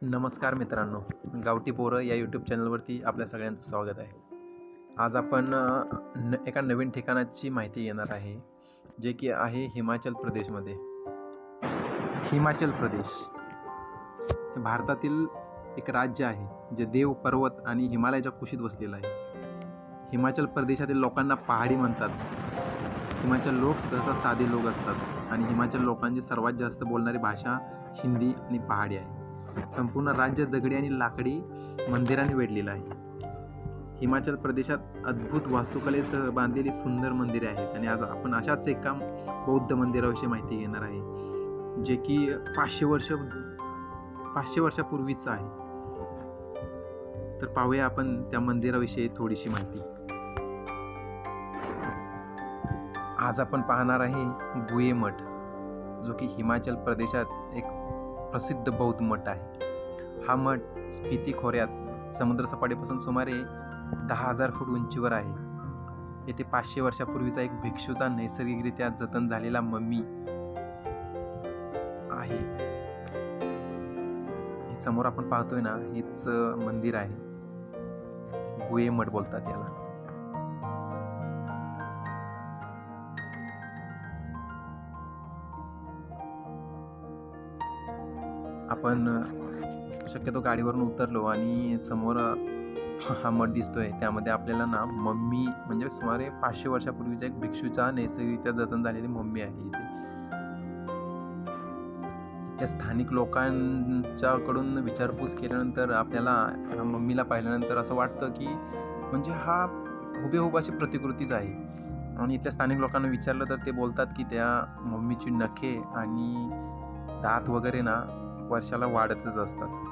नमस्कार मित्रांनो, गावठी पोरं या यूट्यूब चॅनलवरती आपल्या सगळ्यांचं स्वागत आहे. आज आपण एका नवीन ठिकाणाची माहिती घेणार आहे, जे की आहे हिमाचल प्रदेशमध्ये. हिमाचल प्रदेश हे भारतातील एक राज्य आहे, जे देव, पर्वत आणि हिमालयाच्या कुशीत वसलेलं आहे. हिमाचल प्रदेशातील लोकांना पहाडी म्हणतात. हिमाचल लोक सहसा साधे लोक असतात आणि हिमाचल लोकांची सर्वात जास्त बोलणारी भाषा हिंदी आणि पहाडी आहे. संपूर्ण राज्य दगडी आणि लाकडी मंदिरांनी वेढलेलं आहे. हिमाचल प्रदेशात अद्भुत वास्तुकलेसह बांधलेली सुंदर मंदिरे आहेत आणि आज आपण अशाच एका बौद्ध मंदिराविषयी माहिती घेणार आहे, जे की 500 वर्षापूर्वीचं आहे. तर पाहूया आपण त्या मंदिराविषयी थोडीशी माहिती. आज आपण पाहणार आहे गुहे मठ, जो की हिमाचल प्रदेशात एक प्रसिद्ध बौद्ध मठ आहे. हा मठ स्पिती खोऱ्यात समुद्रसपाटीपासून सुमारे 10,000 फूट उंचीवर आहे. येथे 500 वर्षापूर्वीचा एक भिक्षूचा नैसर्गिकरित्या जतन झालेला मम्मी आहे. हे समोर आपण पाहतोय ना, हेच मंदिर आहे. गुहे मठ बोलतात याला. आपण शक्यतो गाडीवरून उतरलो आणि समोर हा मठ दिसतोय. त्यामध्ये आपल्याला ना मम्मी म्हणजे सुमारे 500 वर्षापूर्वीचा एक भिक्षूचा नैसर्गिकरित्या जतन झालेली मम्मी आहे इथे. त्या स्थानिक लोकांच्याकडून विचारपूस केल्यानंतर आपल्याला मम्मीला पाहिल्यानंतर असं वाटतं की म्हणजे हा हुबेहूब अशी प्रतिकृतीच आहे. आणि इथल्या स्थानिक लोकांना विचारलं तर ते बोलतात की त्या मम्मीची नखे आणि दात वगैरे ना वर्षाला वाढतच असतात.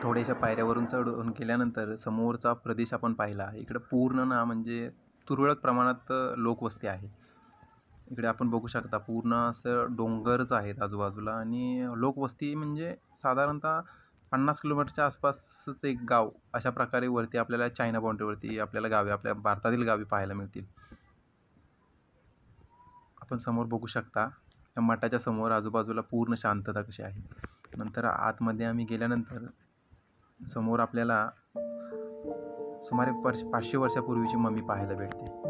थोड्याशा पायऱ्यावरून चढून गेल्यानंतर समोरचा प्रदेश आपण पाहिला. इकडं पूर्ण ना म्हणजे तुरळक प्रमाणात लोकवस्ती आहे. इकडे आपण बघू शकता पूर्ण असं डोंगरच आहेत आजूबाजूला आणि लोकवस्ती म्हणजे साधारणतः 50 किलोमीटरच्या आसपासच एक गाव. अशा प्रकारे वरती आपल्याला चायना बाउंड्रीवरती आपल्याला गावे, आपल्या भारतातील गावी पाहायला मिळतील. आपण समोर बघू शकता या मठाच्या समोर आजूबाजूला पूर्ण शांतता कशी आहे. नंतर आतमध्ये आम्ही गेल्यानंतर समोर आपल्याला सुमारे 500 वर्षापूर्वीची मम्मी पाहायला भेटते.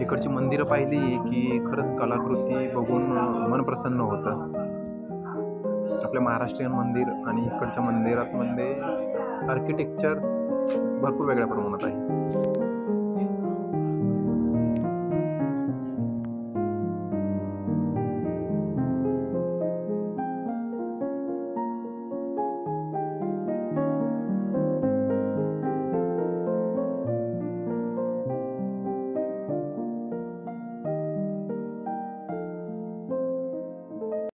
इकडची मंदिरं पाहिली की खरंच कलाकृती बघून मन प्रसन्न होतं. आपल्या महाराष्ट्रीयन मंदिर आणि इकडच्या मंदिरामध्ये आर्किटेक्चर भरपूर वेगळ्या प्रमाणात आहे.